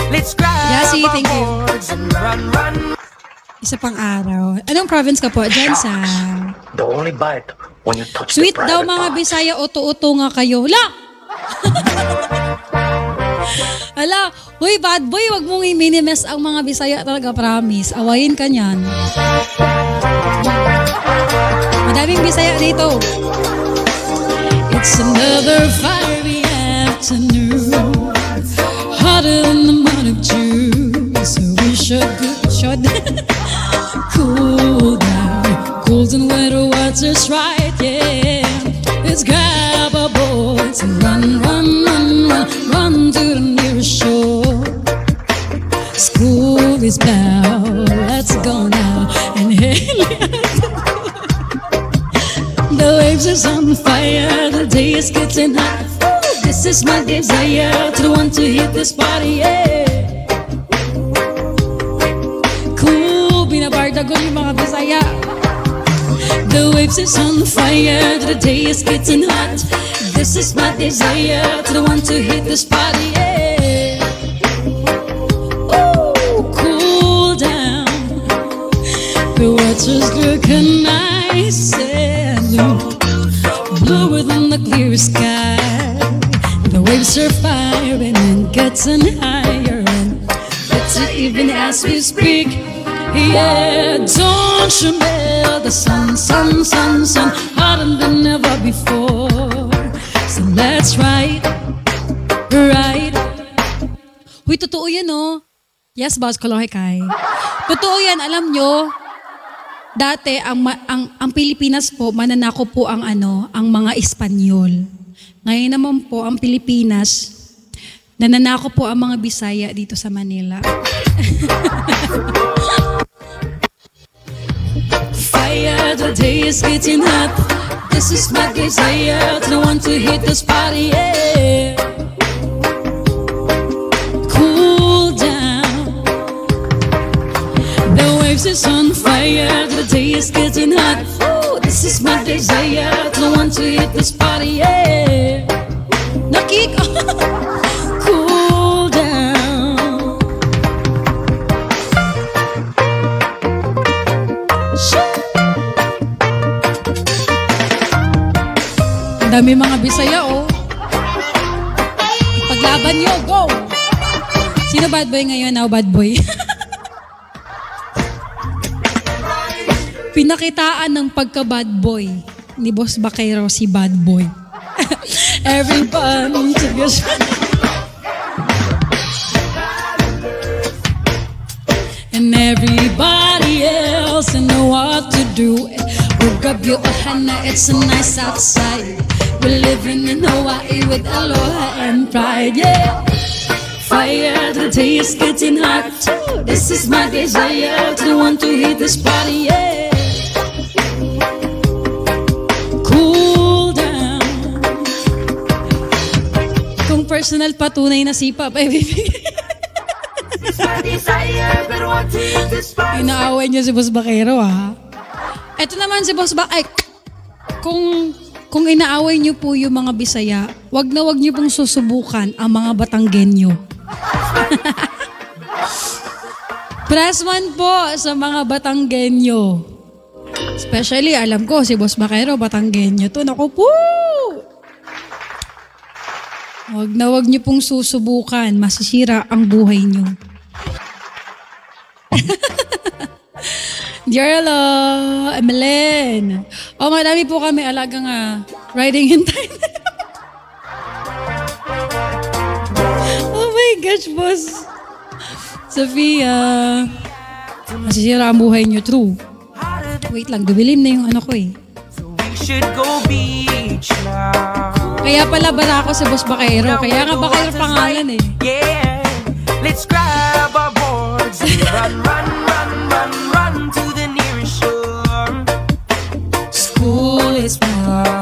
Let's grab Yasi, our thank you. boards and run. Isa pang araw. Anong province ka po? Diyan sa... The only bite when you touch Sweet the daw private mga parts. Bisaya, uto-uto nga kayo. Hala! Hala, huy bad boy, wag mong i-minimes ang mga Bisaya talaga, promise. Awayin ka niyan. Madaming Bisaya dito. It's another fiery afternoon, hotter than the month of June. So we should cool down, cold and weather water's right, yeah. Let's grab our boards and run to the nearest shore. School is bell, let's go now and hail it. The waves is on fire, the day is getting hot. This is my desire to want to hit this party, yeah. Cool, binabardago yung mga Bisaya. The waves is on fire, the day is getting hot. This is my desire to want to hit this party, yeah. Ooh, cool down. The water's looking nice and bluer than the clear sky. The waves are firing and getting higher, and better even as we speak. Yeah, don't you melt the sun, hotter than ever before. So let's ride. Huy, totoo yan, no? Yes, boss, Kalohe-kai. Totoo yan, alam nyo, dati, ang Pilipinas po, mananako po ang mga Espanyol. Ngayon naman po, ang Pilipinas, nananako po ang mga Bisaya dito sa Manila. Fire, the day is getting hot. This is my desire to want to hit this party, yeah. Cool down. The waves is on fire, the day is getting hot. Ooh, this is my desire to want to hit this party, yeah. Nakik, cool down. Ang dami mga Bisaya, oh. Ipaglaban nyo, go! Sino bad boy ngayon? Now bad boy. Pinakitaan ng pagka-bad boy ni Boss Bakero si bad boy. Everybody together. And everybody else know what to do. We'll grab your Ohana, it's a nice outside. We're living in Hawaii with aloha and pride, yeah. Fire, the day is getting hot. This is my desire to want to hit this party, yeah. Cool down. Kung personal patunay na sipa, baby. Inaaway niyo si Boss Bakero, ha? Ito naman si Boss Bakero. Ay, kung inaaway niyo po yung mga Bisaya, wag niyo pong susubukan ang mga Batanggenyo. Press 1 po sa mga Batanggenyo. Especially, alam ko, si Boss Bakero, Batanggenyo to. Naku po! Wag niyo pong susubukan. Masisira ang buhay niyo. Jarlo, Emeline. Oh, madami po kami alagang riding in time. Oh my gosh, boss. Sophia. Masisira ang buhay niyo, true. Wait lang, dubilin na yung ko eh. Kaya pala Barako si Boss Bakero. Kaya nga Bakero pangalan eh. Yeah, let's grab our boards and run to the nearest shore. School is far.